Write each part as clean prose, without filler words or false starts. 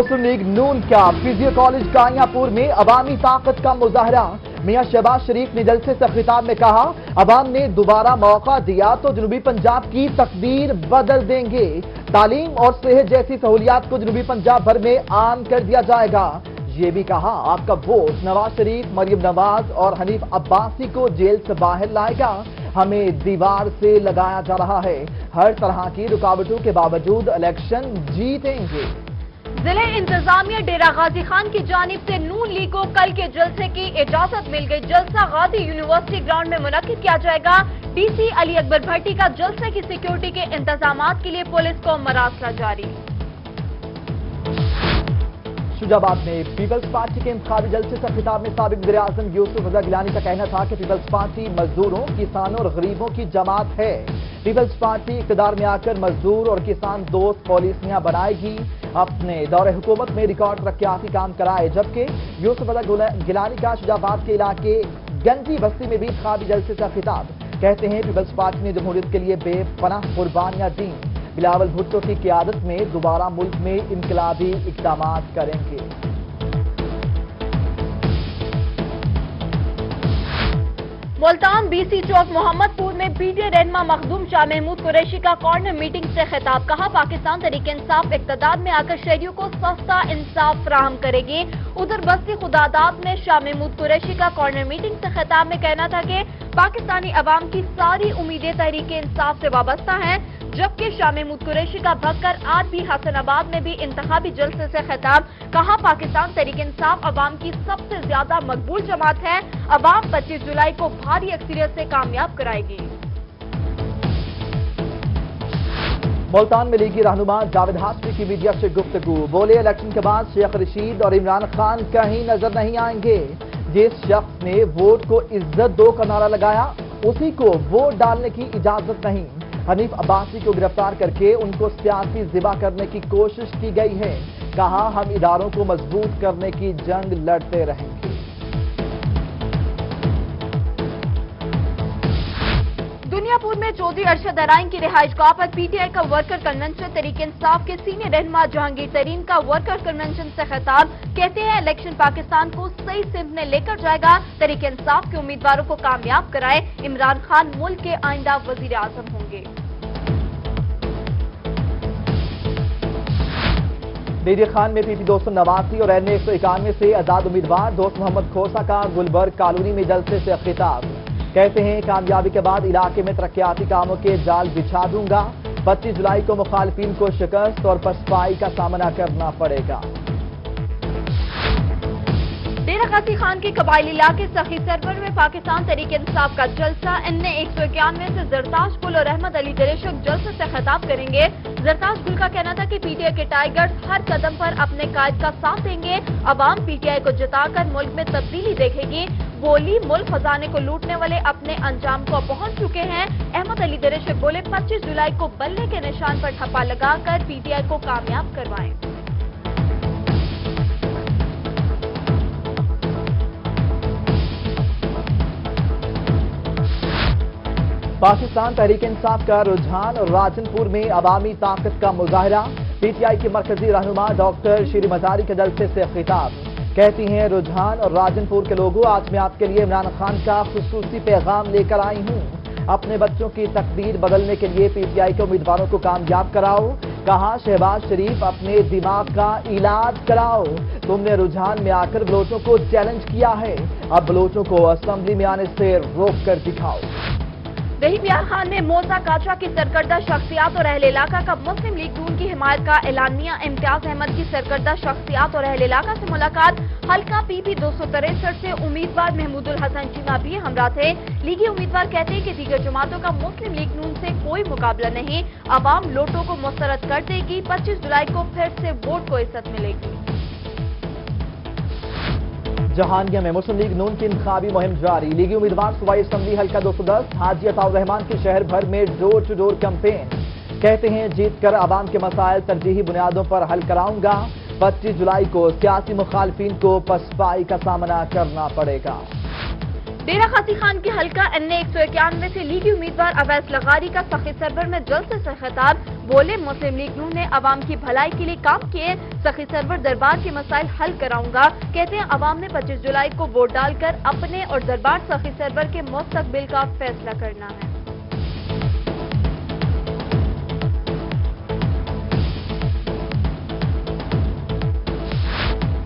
مسلم league نون کا physio college کانیاپور میں عوامی طاقت کا مظاہرہ۔ میاں شہباز شریف نے جلسے سے خطاب میں کہا، عوام نے دوبارہ موقع دیا تو جنوبی پنجاب کی تقدیر بدل دیں گے۔ تعلیم اور صحت جیسی سہولیات کو جنوبی پنجاب بھر میں عام کر دیا جائے گا۔ یہ بھی کہا، آپ کا ووٹ نواز شریف، مریم نواز اور حنیف عباسی کو جیل سے باہر لائے گا۔ ہمیں دیوار سے لگایا جا رہا ہے، ہر طرح کی رکاوٹوں کے باوجود الیکشن جیتیں گے۔ ضلع انتظامیہ ڈیرہ غازی خان کی جانب سے نون لیگ کو کل کے جلسے کی اجازت مل گئی۔ جلسہ غازی یونیورسٹی گراؤنڈ میں منعقد کیا جائے گا۔ ڈی سی علی اکبر بھٹی کا جلسے کی سیکیورٹی کے انتظامات کے لیے پولیس کو مراسلہ جاری۔ شجاع آباد میں پیپلز پارٹی کے انتخابی جلسے سے خطاب میں سابق وزیر اعظم یوسف رضا گیلانی کا کہنا تھا کہ پیپلز پارٹی مزدوروں، کسانوں اور غریبوں کی جماعت ہے۔ پیپلز پارٹی اقتدار میں آ کر مزدور اور کسان دوست پالیسیاں بنائے گی، اپنے دور حکومت میں ریکارڈ ترقیاتی کام کرائے۔ جبکہ یوسف رضا گیلانی کا شجاع آباد کے علاقے گنجی بستی میں بھی انتخابی جلسے سے خطاب، کہتے ہیں پیپلز پارٹی نے جمہوریت کے لیے بے پناہ قربانیاں دیں، بلاول بھٹو کی قیادت میں دوبارہ ملک میں انقلابی اقدامات کریں گے۔ ملتان بی سی چوک محمد پور میں پی ٹی آئی رہنما مخدوم شاہ محمود قریشی کا کارنر میٹنگ سے خطاب، کہا پاکستان تحریک انصاف اقتدار میں آ کر شہریوں کو سستا انصاف فراہم کرے گی۔ ادھر بستی خداداد میں شاہ محمود قریشی کا کارنر میٹنگ سے خطاب میں کہنا تھا کہ پاکستانی عوام کی ساری امیدیں تحریک انصاف سے وابستہ ہیں، جبکہ شاہ محمود قریشی کا بھکر آج بھی حسن آباد میں بھی انتخابی جلسے سے خطاب، کہا پاکستان تحریک انصاف عوام کی سب سے زیادہ مقبول جماعت ہے، عوام 25 جولائی کو بھاری اکثریت سے کامیاب کرائے گی۔ ملتان میں لیگی رہنما جاوید ہاشمی کی میڈیا سے گفتگو، بولے الیکشن کے بعد شیخ رشید اور عمران خان کہیں نظر نہیں آئیں گے۔ جس شخص نے ووٹ کو عزت دو کا نعرہ لگایا، اسی کو ووٹ ڈالنے کی اجازت نہیں۔ حنیف عباسی کو گرفتار کر کے ان کو سیاسی ذبح کرنے کی کوشش کی گئی ہے، کہا ہم اداروں کو مضبوط کرنے کی جنگ لڑتے رہیں گے۔ دنیا پور میں چودھری ارشد ارائن کی رہائش گاہ پر پی ٹی آئی کا ورکر کنونشن، تحریک انصاف کے سینئر رہنما جہانگیر ترین کا ورکر کنونشن سے خطاب، کہتے ہیں الیکشن پاکستان کو صحیح سمت میں لے کر جائے گا، تحریک انصاف کے امیدواروں کو کامیاب کرائے، عمران خان ملک کے آئندہ وزیر اعظم ہوں گے۔ بیدی خان میں پی پی 289 اور این 191 سے آزاد امیدوار دوست محمد کھوسا کا گلبرگ کالونی میں جلسے سے خطاب، کہتے ہیں کامیابی کے بعد علاقے میں ترقیاتی کاموں کے جال بچھا دوں گا، 25 جولائی کو مخالفین کو شکست اور پسپائی کا سامنا کرنا پڑے گا۔ ڈیرہ غازی خان کے قبائلی علاقے سخی سرور میں پاکستان تحریک انصاف کا جلسہ، این 191 سے زرتاج گل اور احمد علی دریشک جلسے سے خطاب کریں گے۔ زرتاج گل کا کہنا تھا کہ پی ٹی آئی کے ٹائیگرز ہر قدم پر اپنے قائد کا ساتھ دیں گے، عوام پی ٹی آئی کو جتا کر ملک میں تبدیلی دیکھے گی، بولی ملک خزانے کو لوٹنے والے اپنے انجام کو پہنچ چکے ہیں۔ احمد علی دریشک بولے 25 جولائی کو بلے کے نشان پر ٹھپا لگا کر پی ٹی آئی کو کامیاب کروائیں۔ پاکستان تحریک انصاف کا رجحان اور راجن پور میں عوامی طاقت کا مظاہرہ، پی ٹی آئی کی مرکزی رہنما ڈاکٹر شیری مزاری کے جلسے سے خطاب، کہتی ہیں رجحان اور راجن پور کے لوگوں، آج میں آپ کے لیے عمران خان کا خصوصی پیغام لے کر آئی ہوں، اپنے بچوں کی تقدیر بدلنے کے لیے پی ٹی آئی کے امیدواروں کو کامیاب کراؤ، کہا شہباز شریف اپنے دماغ کا علاج کراؤ، تم نے رجحان میں آ کر بلوچوں کو چیلنج کیا ہے، اب بلوچوں کو اسمبلی میں آنے سے روک کر دکھاؤ۔ وہی پیار خان نے موزہ کاچا کی سرکردہ شخصیات اور اہل علاقہ کا مسلم لیگ نون کی حمایت کا اعلانیہ، امتیاز احمد کی سرکردہ شخصیات اور اہل علاقہ سے ملاقات، حلقہ پی پی 263 سے امیدوار محمود الحسن چیمہ بھی ہمراہ تھے۔ لیگی امیدوار کہتے ہیں کہ دیگر جماعتوں کا مسلم لیگ نون سے کوئی مقابلہ نہیں، عوام لوٹوں کو مسترد کر دے گی، 25 جولائی کو پھر سے ووٹ کو عزت ملے گی۔ جہانگیر میں مسلم لیگ نون کی انتخابی مہم جاری، لیگی امیدوار صوبائی اسمبلی حلقہ 210 حاجی عطاء الرحمان کی شہر بھر میں ڈور ٹو ڈور کیمپین، کہتے ہیں جیت کر عوام کے مسائل ترجیحی بنیادوں پر حل کراؤں گا، 25 جولائی کو سیاسی مخالفین کو پسپائی کا سامنا کرنا پڑے گا۔ डेरा खासी खान के हल्का NA 191 से लीगी उम्मीदवार अवैस लगारी का सखी सरवर में जलसे से खिताब। बोले, मुस्लिम लीग नून ने अवाम की भलाई के लिए काम किए, सखी सरवर दरबार के मसाइल हल कराऊंगा। कहते हैं अवाम ने 25 जुलाई को वोट डालकर अपने और दरबार सखी सरवर के मुस्तकबिल का फैसला करना है।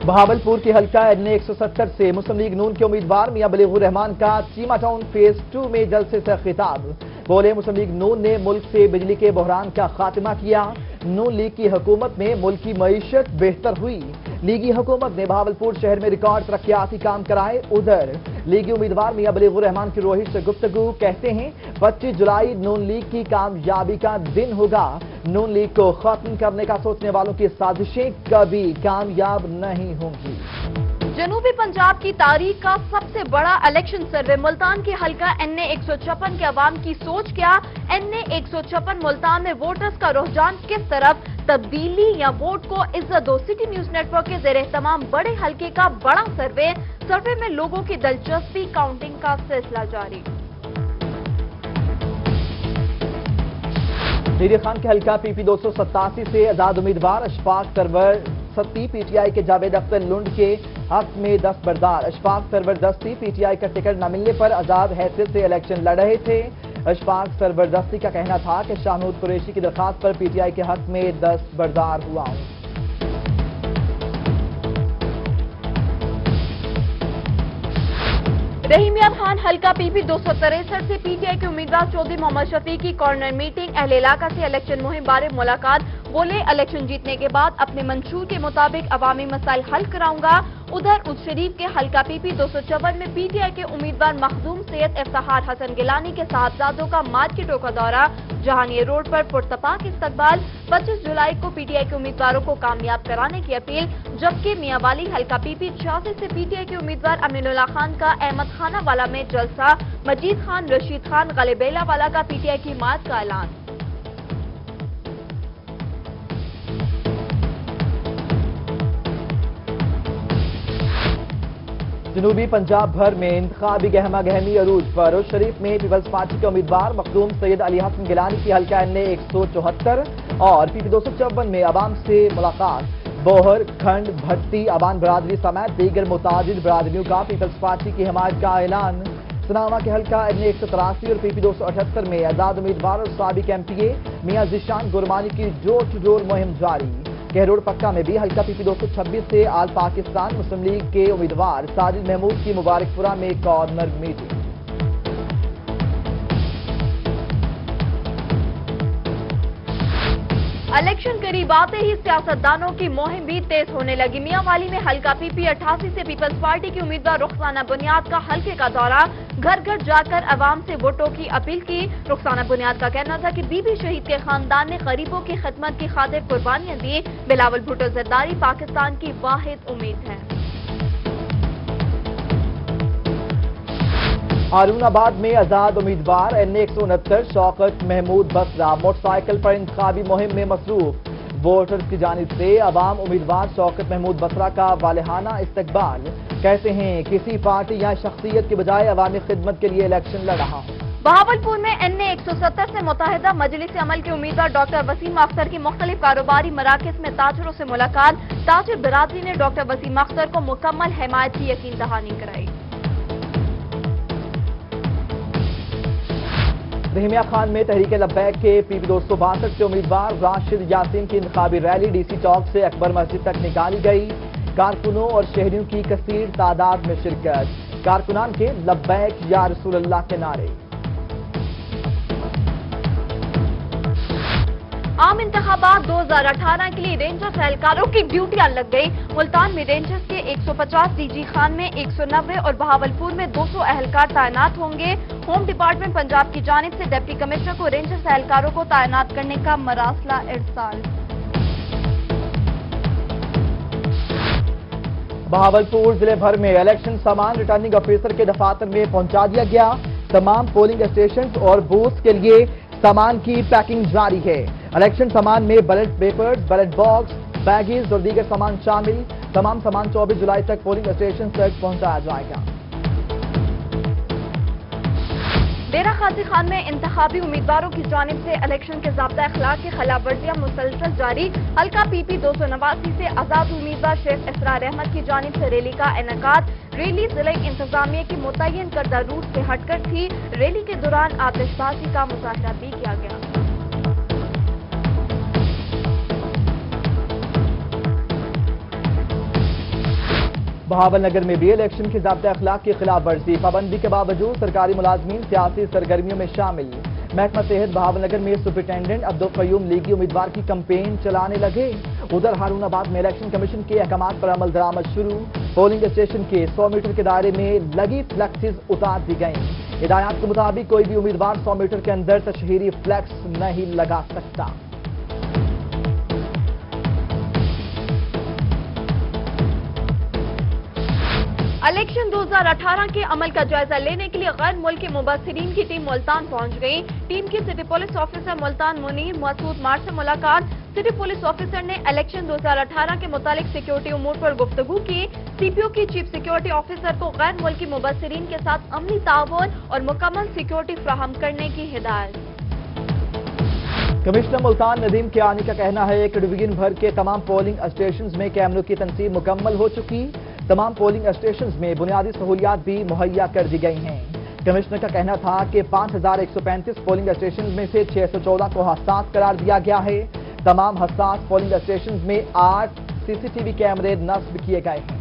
बहावलपुर की हल्का NA 170 से मुस्लिम लीग नून के उम्मीदवार मियां बलीगुर रहमान का चीमा टाउन फेज 2 में जलसे से खिताब। बोले, मुस्लिम लीग नून ने मुल्क से बिजली के बहरान का खात्मा किया। नून लीग की हुकूमत में मुल्क की मईशत बेहतर हुई। लीगी हुकूमत ने बहावलपुर शहर में रिकॉर्ड तरक्याती काम कराए। उधर लीगी उम्मीदवार मियां बलीगुर रहमान की रोहित से गुफ्तगू। कहते हैं 25 जुलाई नून लीग की कामयाबी का दिन होगा। नून लीग को खत्म करने का सोचने वालों की साजिशें कभी कामयाब नहीं होंगी। जनूबी पंजाब की तारीख का सबसे बड़ा इलेक्शन सर्वे मुल्तान के हल्का NA 156 के अवाम की सोच क्या? NA 156 मुल्तान में वोटर्स का रुझान किस तरफ? तब्दीली या वोट को इज्जत दो? सिटी न्यूज नेटवर्क के जेर तमाम बड़े हल्के का बड़ा सर्वे में लोगों की दिलचस्पी, काउंटिंग का सिलसिला जारी। नीरी खान के हल्का PP 287 से आजाद उम्मीदवार अशफाक सरवर सत्ती PTI के जावेद अख्तर लुंड के हक में दस्तबरदार। अशफाक सरवर दस्ती PTI का टिकट न मिलने पर आजाद हैसियत से इलेक्शन लड़ रहे थे। अशफाक सरवर दस्ती का कहना था कि शाहनूर कुरैशी की दरखास्त पर PTI के हक में दस्तबरदार हुआ हूं। रहीमिया खान हल्का PP 263 से PTI के उम्मीदवार चौधरी मोहम्मद शफीक की कॉर्नर मीटिंग। अहले इलाका से इलेक्शन मुहिम बारे मुलाकात। बोले, इलेक्शन जीतने के बाद अपने मंशूर के मुताबिक अवामी मसाइल हल कराऊंगा। उधर उस शरीफ के हल्का PP 254 में PTI के उम्मीदवार मखदूम सैयद इफ्तिखार हसन गिलानी के साहबजादों का मार्केटों का दौरा। जहानिया रोड पर पुरतपाक इस्तकबाल। 25 जुलाई को PTI के उम्मीदवारों को कामयाब कराने की अपील। जबकि मियांवाली हल्का PP 86 से PTI के उम्मीदवार अमीनुल्लाह खान का अहमद खाना वाला में जलसा। मजीद खान, रशीद खान, गलेबेला वाला का PTI की हिमायत का ऐलान। जनूबी पंजाब भर में इंतखाबी गहमा गहमी अरूज पर। उस शरीफ में पीपल्स पार्टी के उम्मीदवार मखदूम सैयद अली हसन गिलानी की हल्का NA 174 और PP 254 में अवाम से मुलाकात। बोहर, खंड, भट्टी, अवान बरादरी समेत दीगर मुतादिद बरादरियों का पीपल्स पार्टी की हिमायत का ऐलान। सनावा के हल्का NA 183 और PP 278 में आजाद उम्मीदवार और साबिक MPA मियां जिशान गुरमानी की डोर टू डोर मुहिम जारी। कहरोड पक्का में भी हल्का PP 226 से आल पाकिस्तान मुस्लिम लीग के उम्मीदवार साजिद महमूद की मुबारकपुरा में कॉर्नर मीटिंग। इलेक्शन करीब आते ही सियासतदानों की मुहिम भी तेज होने लगी। मियांवाली में हल्का PP 88 से पीपल्स पार्टी की उम्मीदवार रुखसाना बुनियाद का हल्के का दौरा। घर घर जाकर अवाम से वोटों की अपील की। रुखसाना बुनियाद का कहना था कि बीबी शहीद के खानदान ने गरीबों की खिदमत की खातिर कुर्बानियां दी। बिलावल भुट्टो जरदारी पाकिस्तान की वाहिद उम्मीद है। हारूनाबाद में आजाद उम्मीदवार NA 169 शौकत महमूद बसरा मोटरसाइकिल पर इंतखाबी मुहिम में मसरूफ। वोटर्स की जानिब से अवाम उम्मीदवार शौकत महमूद बसरा का वालिहाना इस्तकबाल। कहते हैं किसी पार्टी या शख्सियत के बजाय अवामी खिदमत के लिए इलेक्शन लड़ रहा हूं। बहावलपुर में NA 170 से मुत्तहिदा मजलिस अमल के उम्मीदवार डॉक्टर वसीम अख्तर की मुख्तलिफ कारोबारी मराकज में ताजरों से मुलाकात। ताजिर बरादरी ने डॉक्टर वसीम अख्तर को मुकम्मल हिमायत की यकीन दहानी कराई। रहीमिया खान में तहरीक लब्बैक के PP 262 के उम्मीदवार राशिद यासीन की इंतखाबी रैली DC चौक से अकबर मस्जिद तक निकाली गई। कारकुनों और शहरियों की कसीर तादाद में शिरकत। कारकुनान के लब्बैक या रसूल अल्लाह के नारे। आम इंतखाबात 2018 के लिए रेंजर्स एहलकारों की ड्यूटियां लग गई। मुल्तान में रेंजर्स के 150, DG खान में 190 और बहावलपुर में 200 एहलकार तैनात होंगे। होम डिपार्टमेंट पंजाब की जानिब से डिप्टी कमिश्नर को रेंजर्स एहलकारों को तैनात करने का मरासला इरसाल। बहावलपुर जिले भर में इलेक्शन सामान रिटर्निंग ऑफिसर के दफातर में पहुंचा दिया गया। तमाम पोलिंग स्टेशन और बूथ के लिए सामान की पैकिंग जारी है। इलेक्शन सामान में ballot papers, ballot box, baggage और दीगर सामान शामिल। तमाम सामान 24 जुलाई तक पोलिंग स्टेशन तक पहुंचाया जाएगा। ڈیرہ غازی خان میں انتخابی امیدواروں کی جانب سے الیکشن کے ضابطہ اخلاق کی خلاف ورزیاں مسلسل جاری۔ حلقہ پی پی 289 سے آزاد امیدوار شیخ اسرار احمد کی جانب سے ریلی کا انعقاد۔ ریلی ضلع انتظامیہ کی متعین کردہ روٹ سے ہٹ کر تھی۔ ریلی کے دوران آتش بازی کا مظاہرہ بھی کیا گیا۔ بہاول نگر میں بھی الیکشن کے ضابطہ اخلاق کی خلاف ورزی، پابندی کے باوجود سرکاری ملازمین سیاسی سرگرمیوں میں شامل۔ محکمہ صحت بہاول نگر میں سپرنٹینڈنٹ عبدالقیوم لیگی امیدوار کی کمپین چلانے لگے۔ ادھر ہارون آباد میں الیکشن کمیشن کے احکامات پر عمل درآمد شروع۔ پولنگ اسٹیشن کے 100 میٹر کے دائرے میں لگی فلیکسز اتار دی گئیں۔ ہدایات کے مطابق کوئی بھی امیدوار 100 میٹر کے اندر تشہیری فلیکس نہیں لگا سکتا۔ الیکشن 2018 کے عمل کا جائزہ لینے کے لیے غیر ملکی مبصرین کی ٹیم ملتان پہنچ گئی۔ ٹیم کی city police officer Multan Munir Masood مار سے ملاقات۔ سٹی پولیس آفیسر نے الیکشن 2018 کے متعلق سیکیورٹی امور پر گفتگو کی۔ سی پی او کی چیف سیکیورٹی آفیسر کو غیر ملکی مبصرین کے ساتھ عملی تعاون اور مکمل سیکیورٹی فراہم کرنے کی ہدایت۔ کمشنر ملتان ندیم کیانی کا کہنا ہے کہ ڈویژن بھر کے تمام پولنگ اسٹیشنز میں کیمروں کی تنصیب مکمل ہو چکی۔ تمام پولنگ اسٹیشنز میں بنیادی سہولیات بھی مہیا کر دی گئی ہیں۔ کمشنر کا کہنا تھا کہ 5135 پولنگ اسٹیشنز میں سے 614 کو حساس قرار دیا گیا ہے۔ تمام حساس پولنگ اسٹیشنز میں 8 سی سی ٹی وی کیمرے نصب کیے گئے ہیں۔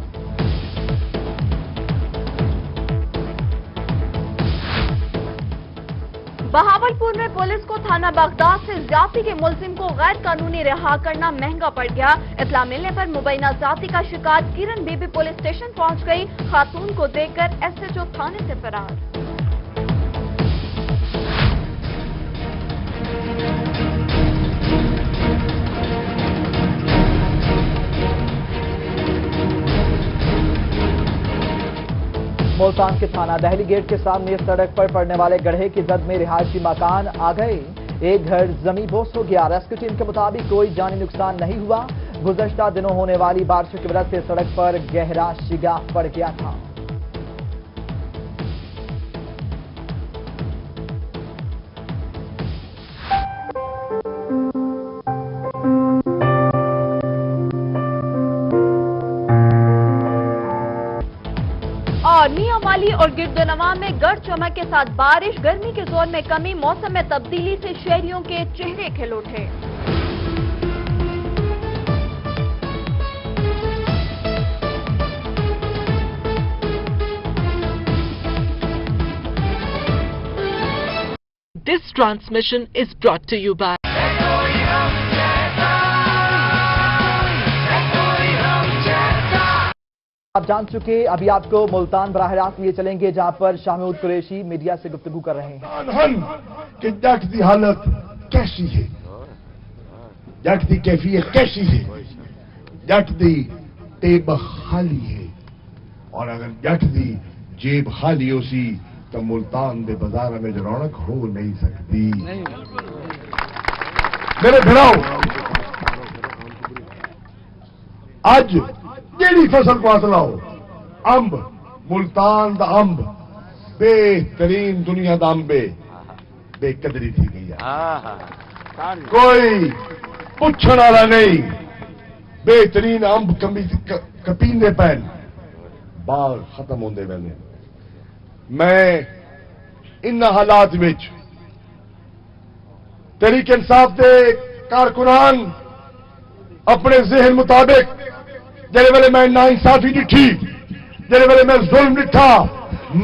بہاولپور میں پولیس کو تھانہ بغداد سے زیادتی کے ملزم کو غیر قانونی رہا کرنا مہنگا پڑ گیا۔ اطلاع ملنے پر مبینہ زیادتی کا شکار کرن بی بی پولیس اسٹیشن پہنچ گئی۔ خاتون کو دیکھ کر ایس ایچ او تھانے سے فرار۔ ملتان کے تھانہ دہلی گیٹ کے سامنے سڑک پر پڑنے والے گڑھے کی زد میں رہائشی مکان آ گئے۔ ایک گھر زمین بوس ہو گیا۔ ریسکیو ٹیم کے مطابق کوئی جانی نقصان نہیں ہوا۔ گزشتہ دنوں ہونے والی بارشوں کی وجہ سے سڑک پر گہرا شگاف پڑ گیا تھا۔ اور میاں والی اور گردنواں میں گرج چمک کے ساتھ بارش، گرمی کے زور میں کمی، موسم میں تبدیلی سے شہریوں کے چہرے کھل اٹھے۔ This transmission is brought to you by آپ جان چکے، ابھی آپ کو ملتان براہ راست لیے چلیں گے جہاں پر شاہ محمود قریشی میڈیا سے گفتگو کر رہے ہیں۔ کہ جٹ کی حالت کیسی ہے، جٹ کی کیفیت کیسی ہے، جٹ دی ٹیب خالی ہے، اور اگر جٹ دی جیب خالی ہو سی تو ملتان دے بازار میں جو رونق ہو نہیں سکتی۔ میرے بھراؤ، آج جیڑی فصل کو حاصل ہو، امب، ملتان دا امب بہترین دنیا دا امب بے قدری تھی گئی ہے، کوئی پوچھنے والا نہیں۔ بہترین امب کپینے پین باغ ختم ہوندے ویلے میں ان حالات وچ تحریک انصاف دے کارکنان اپنے ذہن مطابق جڑے ویلے میں ناانصافی ڈٹھی، جڑے ویلے میں ظلم ڈٹھا،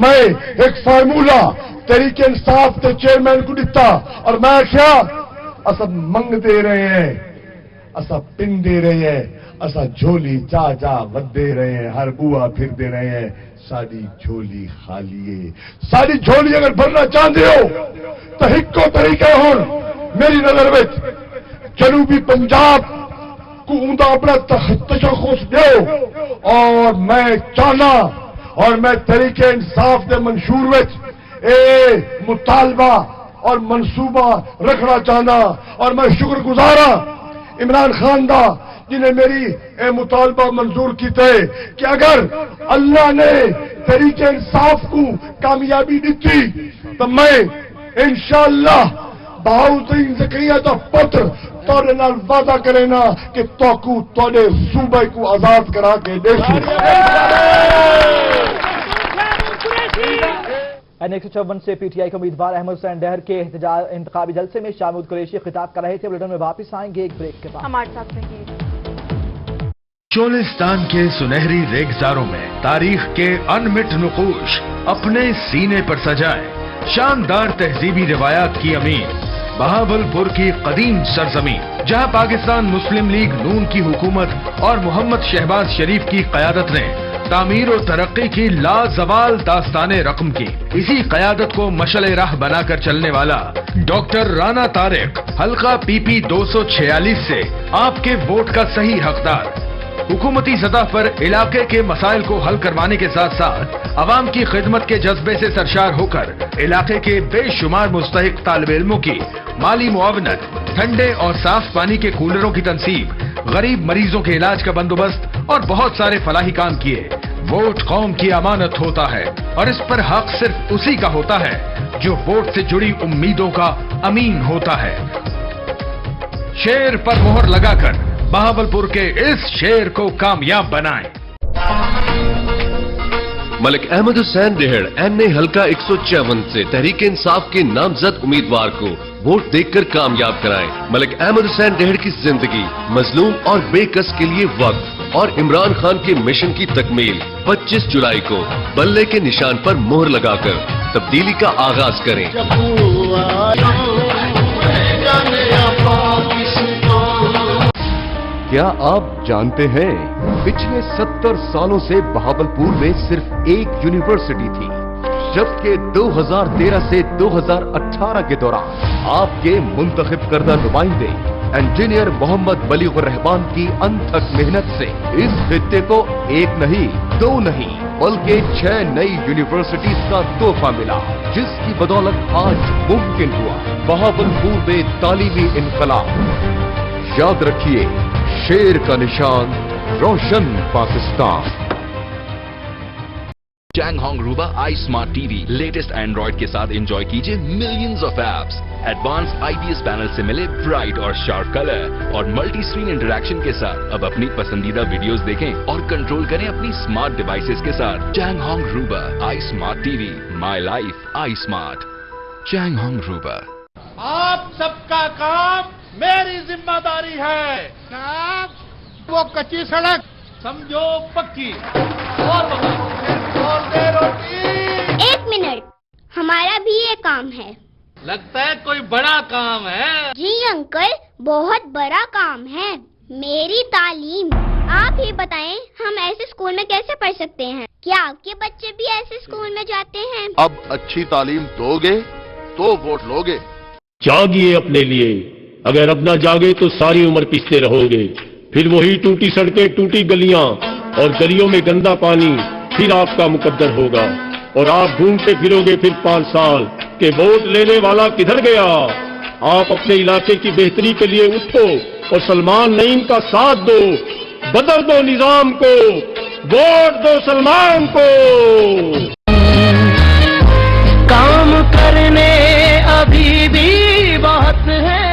میں ایک فارمولا تحریک انصاف کے چیئرمین کو دتا اور میں کیا اسا منگ دے رہے ہیں، اسا پن دے رہے ہیں، اسا جھولی چا چا ود دے رہے ہیں، ہر بوا پھر دے رہے ہیں، ساری جھولی خالی ہے۔ ساری جھولی اگر بھرنا چاہتے ہو تو ہکو طریقہ ہون میری نظر میں جنوبی پنجاب کو اوندا اپنا تشخص دیو، اور میں چاہنا اور میں تحریک انصاف دے منشور وچ اے مطالبہ اور منصوبہ رکھنا چاہنا، اور میں شکر گزار ہاں عمران خان دا جنہیں میری اے مطالبہ منظور کیتے کہ اگر اللہ نے طریق انصاف کو کامیابی دیتی تو میں انشاءاللہ بہاؤدین زکریا دا پتر توڑے نال وعدہ کرے نا کہ توکو توڑے صوبہ کو آزاد کرا کے دیکھی. N154 سے پی ٹی آئی کے امیدوار احمد حسین ڈہر کے انتخابی جلسے میں شامود قریشی خطاب کر رہے تھے. بلیٹن میں واپس آئیں گے ایک بریک کے بعد. ہمارے ساتھ رہیے. چولستان کے سنہری ریگزاروں میں تاریخ کے انمٹ نقوش اپنے سینے پر سجائے. شاندار تہذیبی روایات کی امین بہاولپور کی قدیم سرزمین، جہاں پاکستان مسلم لیگ نون کی حکومت اور محمد شہباز شریف کی قیادت نے تعمیر و ترقی کی لازوال داستان رقم کی. اسی قیادت کو مشعل راہ بنا کر چلنے والا ڈاکٹر رانا طارق حلقہ پی پی 246 سے آپ کے ووٹ کا صحیح حقدار. حکومتی سطح پر علاقے کے مسائل کو حل کروانے کے ساتھ ساتھ عوام کی خدمت کے جذبے سے سرشار ہو کر علاقے کے بے شمار مستحق طالب علموں کی مالی معاونت، ٹھنڈے اور صاف پانی کے کولروں کی تنصیب، غریب مریضوں کے علاج کا بندوبست اور بہت سارے فلاحی کام کیے. ووٹ قوم کی امانت ہوتا ہے اور اس پر حق صرف اسی کا ہوتا ہے جو ووٹ سے جڑی امیدوں کا امین ہوتا ہے. شیر پر مہر لگا کر بہاولپور کے اس شیر کو کامیاب بنائیں. ملک احمد حسین ڈہڑ NA حلقہ 154 سے تحریک انصاف کے نامزد امیدوار کو ووٹ دیکھ کر کامیاب کرائیں. ملک احمد حسین ڈہڑ کی زندگی مظلوم اور بے کس کے لیے وقف اور عمران خان کے مشن کی تکمیل 25 جولائی کو بلے کے نشان پر مہر لگا کر تبدیلی کا آغاز کریں. کیا آپ جانتے ہیں پچھلے 70 سالوں سے بہاولپور میں صرف ایک یونیورسٹی تھی، جبکہ 2013 سے 2018 کے دوران آپ کے منتخب کردہ نمائندے انجینئر محمد بلیغ الرحمان کی انتھک محنت سے اس خطے کو ایک نہیں، دو نہیں بلکہ 6 نئی یونیورسٹیز کا تحفہ ملا، جس کی بدولت آج ممکن ہوا بہاولپور میں تعلیمی انقلاب. یاد رکھیے، شیر کا نشان، روشن Pakistan. Changhong Ruba AI smart T V latest Android کے ساتھ انجوائے کیجئے millions of apps. Advance IPS panel سے ملے برائٹ اور شارپ کلر اور ملٹی اسکرین انٹریکشن کے ساتھ اب اپنی پسندیدہ ویڈیوز دیکھیں اور کنٹرول کریں اپنی سمارٹ ڈیوائسز کے ساتھ. چینگ Hong Ruba AI smart T we, my life I smart. چینگ Hong روبا. آپ سب کا کام میری ذمہ داری ہے. وہ کچی سڑک سمجھو پکی اور دے روٹی. ایک منٹ، ہمارا بھی یہ کام ہے. لگتا ہے کوئی بڑا کام ہے. جی انکل، بہت بڑا کام ہے، میری تعلیم. آپ ہی بتائیں ہم ایسے اسکول میں کیسے پڑھ سکتے ہیں؟ کیا آپ کے بچے بھی ایسے اسکول میں جاتے ہیں؟ اب اچھی تعلیم دو گے تو ووٹ لو گے. جاگیے اپنے لیے، اگر اب نہ جاگے تو ساری عمر پیستے رہو گے. پھر وہی ٹوٹی سڑکیں، ٹوٹی گلیاں اور گلیوں میں گندا پانی پھر آپ کا مقدر ہوگا اور آپ ڈھونڈتے پھرو گے پھر 5 سال کہ ووٹ لینے والا کدھر گیا. آپ اپنے علاقے کی بہتری کے لیے اٹھو اور سلمان نعیم کا ساتھ دو. بدل دو نظام کو، ووٹ دو سلمان کو. کام کرنے ابھی بھی بہت ہے.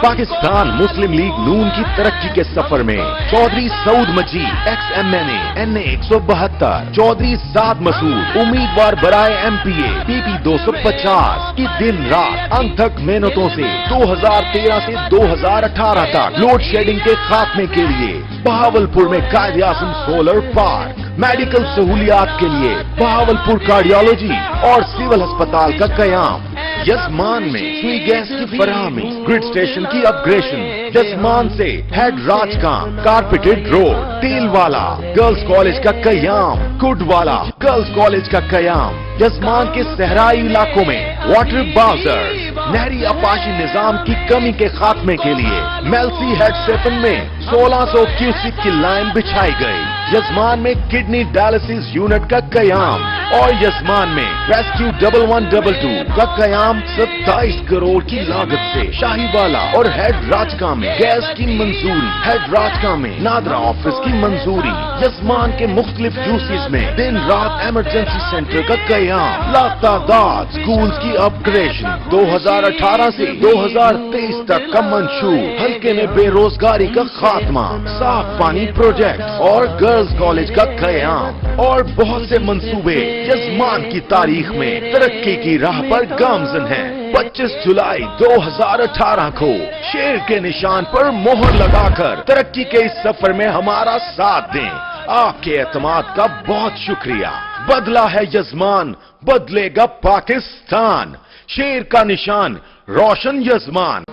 پاکستان مسلم لیگ نون کی ترقی کے سفر میں چودھری سعود مجید ایکس MNA NA 172، چودھری سعد مسعود امیدوار برائے MPA PP 250 کی دن رات انتھک محنتوں سے 2013 سے 2018 تک لوڈ شیڈنگ کے خاتمے کے لیے بہاولپور میں Quaid Azam solar park, medical سہولیات کے لیے بہاولپور کارڈیالوجی اور سول ہسپتال کا قیام، یزمان میں سوئی گیس کی فراہمی، گریڈ اسٹیشن کی اپ گریڈیشن، یزمان سے ہیڈ راج کا کارپیٹڈ روڈ، تیل والا گرلز کالج کا قیام، کڈ والا گرلز کالج کا قیام، یزمان کے صحرائی علاقوں میں واٹر باؤزر، نہری اپاشی نظام کی کمی کے خاتمے کے لیے میلسی ہیڈ سیپن میں 1600 کیوسک کی لائن بچھائی گئی. यजमान में किडनी डायलिसिस यूनिट का कयाम और यजमान में रेस्क्यू 1112 का कयाम 27 करोड़ की लागत से शाहीवाला और हेड राजका में गैस की मंजूरी, हेड राजका में नादरा ऑफिस की मंजूरी, यजमान के मुख्तलिफ यूसेज में दिन रात इमरजेंसी सेंटर का कयाम, लातादाद स्कूल्स की अपग्रेडेशन, 2018 से 2023 तक का मंशूर, हल्के में बेरोजगारी का खात्मा, साफ पानी प्रोजेक्ट और गर्ल्स कॉलेज का कयाम और बहुत से मंसूबे यजमान की तारीख में तरक्की की राह पर गामजन हैं। 25 जुलाई 2018 को शेर के निशान पर मोहर लगाकर तरक्की के इस सफर में हमारा साथ दें। आपके एतमाद का बहुत शुक्रिया। बदला है यजमान, बदलेगा पाकिस्तान। शेर का निशान, रोशन यजमान।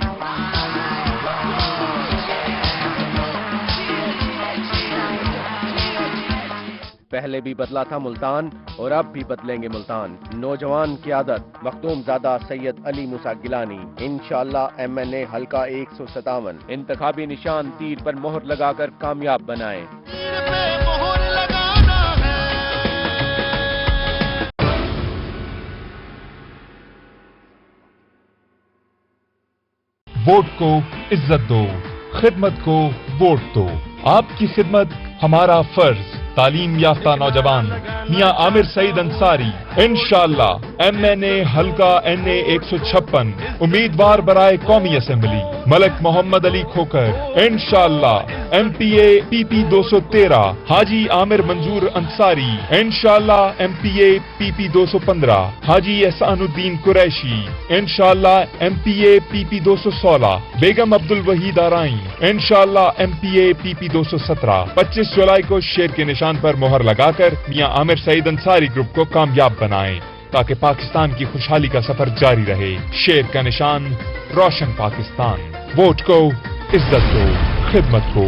पहले भी बदला था मुल्तान और अब भी बदलेंगे मुल्तान। नौजवान क़यादत मखदूमज़ादा सैयद अली मूसा गिलानी, इंशाअल्लाह MNA हल्का 157, इंतखाबी निशान तीर पर मोहर लगाकर कामयाब बनाएं। वोट को इज्जत दो, खिदमत को वोट दो। आपकी खिदमत हमारा फर्ज। तालीम याफ्ता नौजवान मियां आमिर सईद अंसारी, इंशाअल्लाह MNA हल्का NA 156, उम्मीदवार बराए कौमी असेंबली। मलक मोहम्मद अली खोकर, इंशाअल्लाह MPA PP 213, हाजी आमिर मंजूर अंसारी, इंशाअल्लाह MPA PP 215, हाजी एहसानुद्दीन कुरैशी, इंशाअल्लाह MPA PP 216, बेगम अब्दुल वहीद आराई, इंशाअल्लाह MPA PP 217। 25 जुलाई को शेर के निशान पर मोहर लगाकर मियां आमिर सईद अंसारी ग्रुप को कामयाब बनाएं ताकि पाकिस्तान की खुशहाली का सफर जारी रहे। शेर का निशान, रोशन पाकिस्तान। वोट को इज्जत दो, खिदमत को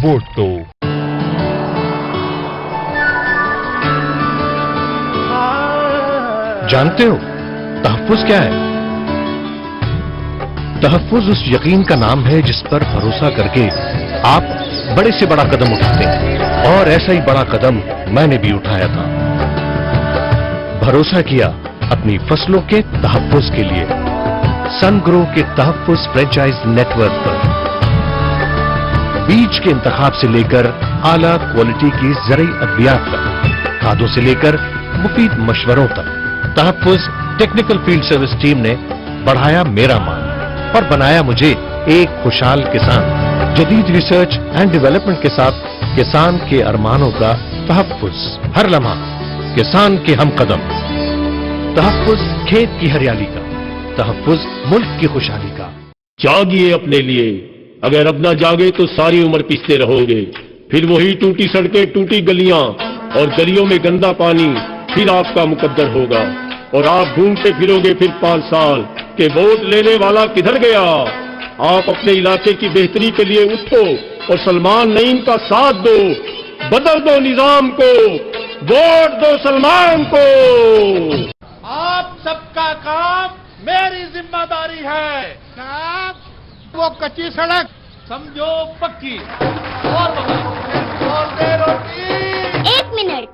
वोट दो। जानते हो तहफ्फुज क्या है? तहफ्फुज उस यकीन का नाम है जिस पर भरोसा करके आप बड़े से बड़ा कदम उठाते हैं, और ऐसा ही बड़ा कदम मैंने भी उठाया था। भरोसा किया अपनी फसलों के तहफ्फुज के लिए सनग्रो के तहफ्फुज फ्रेंचाइज नेटवर्क पर। बीज के इंतखाब से लेकर आला क्वालिटी की ज़रई अद्वियात तक, खादों से लेकर मुफीद मशवरों तक, तहफ्फुज टेक्निकल फील्ड सर्विस टीम ने बढ़ाया मेरा मान और बनाया मुझे एक खुशहाल किसान। जदीद रिसर्च एंड डेवलपमेंट के साथ किसान के अरमानों का तहफ्फुज, हर लम्हा किसान के हम कदम। तहफ्फुज खेत की हरियाली का, तहफ्फुज मुल्क की खुशहाली का। जागिए अपने लिए, अगर अब न जागे तो सारी उम्र पीसते रहोगे। फिर वही टूटी सड़कें, टूटी गलियां और गलियों में गंदा पानी फिर आपका मुकद्दर होगा, और आप ढूंढते फिरोगे फिर 5 साल के वोट लेने वाला किधर गया। आप अपने इलाके की बेहतरी के लिए उठो और सलमान नईम का साथ दो। बदल दो निजाम को, वोट दो सलमान को। आप सबका काम मेरी जिम्मेदारी है। साहब, वो कच्ची सड़क समझो पक्की, और दे रोटी। 1 मिनट,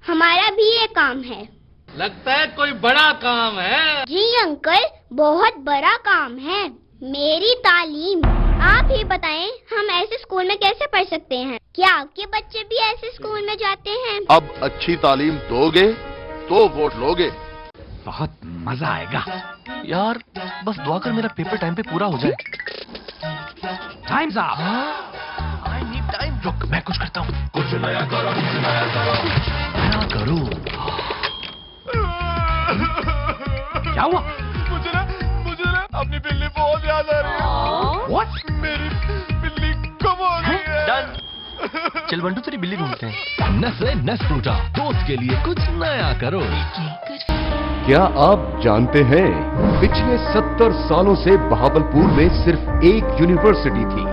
हमारा भी ये काम है। लगता है कोई बड़ा काम है। जी अंकल, बहुत बड़ा काम है। मेरी तालीम। आप ही बताएं, हम ऐसे स्कूल में कैसे पढ़ सकते हैं? क्या आपके बच्चे भी ऐसे स्कूल में जाते हैं? अब अच्छी तालीम दोगे तो वोट लोगे। बहुत मजा आएगा यार। बस दुआ कर मेरा पेपर टाइम पे पूरा हो जाए। Times up. I need time. रुक, मैं कुछ करता हूँ। कुछ नया करो, नया करो। क्या हुआ? मुझे ना अपनी बिल्ली बहुत याद आ रही है। What? मेरी बिल्ली कब हो गई है? डन। चल बंटू, तेरी बिल्ली ढूंढते हैं। नेस्ले नेस्प्रूटा, दोस्त के लिए कुछ नया करो। क्या आप जानते हैं पिछले 70 सालों से बहावलपुर में सिर्फ एक यूनिवर्सिटी थी,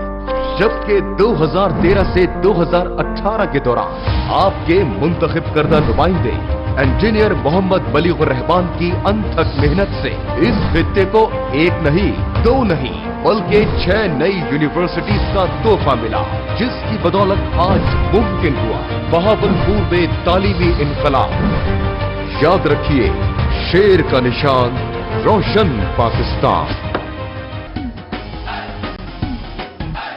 जबकि 2013 से 2018 के दौरान आपके मुंतखब करदा नुमाइंदे इंजीनियर मोहम्मद बलीगुर रहमान की अनथक मेहनत से इस खित्ते को 1 नहीं 2 नहीं बल्कि 6 नई यूनिवर्सिटीज का तोहफा मिला, जिसकी बदौलत आज मुमकिन हुआ बहावलपुर में तालीमी इनकलाब। याद रखिए, शेर का निशान, रोशन पाकिस्तान।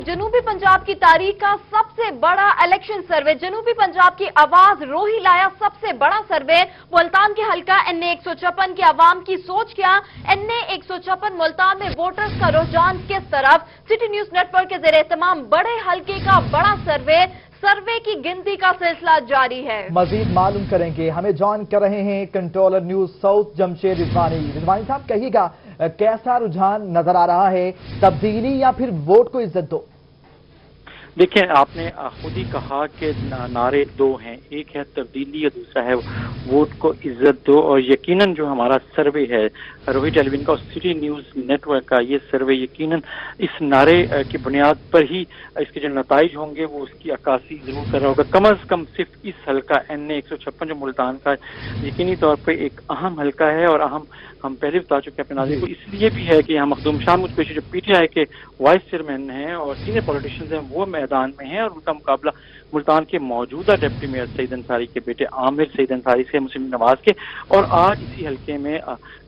जनूबी पंजाब की तारीख का सबसे बड़ा इलेक्शन सर्वे, जनूबी पंजाब की आवाज रोही लाया सबसे बड़ा सर्वे। मुल्तान के हलका NA 156 की आवाम की सोच क्या, NA 156 मुल्तान में वोटर्स का रुझान किस तरफ। सिटी न्यूज नेटवर्क के ज़ेरे एहतमाम बड़े हलके का बड़ा सर्वे की गिनती का सिलसिला जारी है। मजीद मालूम करेंगे, हमें ज्वाइन कर रहे हैं controller news south Jamshed Rizwani साहब, कहिएगा कैसा रुझान नजर आ रहा है, तब्दीली या फिर वोट को इज्जत दो। देखिए, आपने खुद ही कहा कि नारे दो हैं, एक है तब्दीली और दूसरा है वोट को इज्जत दो। और यकीनन जो हमारा सर्वे है रोही टेलीविजन का और सिटी न्यूज नेटवर्क का, ये सर्वे यकीनन इस नारे की बुनियाद पर ही इसके जो नताइज होंगे वो उसकी अक्कासी जरूर कर रहा होगा। कम अज कम सिर्फ इस हल्का NA 156 जो मुल्तान का यकीनी तौर पर एक अहम हल्का है, और हम पहले बता चुके हैं अपने नाज़रीन को, इसलिए भी है कि यहाँ मखदूम शाह मुझपेशी जो PTI के वाइस चेयरमैन हैं और सीनियर पॉलिटिशियंस हैं, वो मैदान में हैं, और उनका मुकाबला मुल्तान के मौजूदा डिप्टी मेयर सईद अंसारी के बेटे आमिर सईद अंसारी से, मुस्लिम नवाज के। और आज इसी हल्के में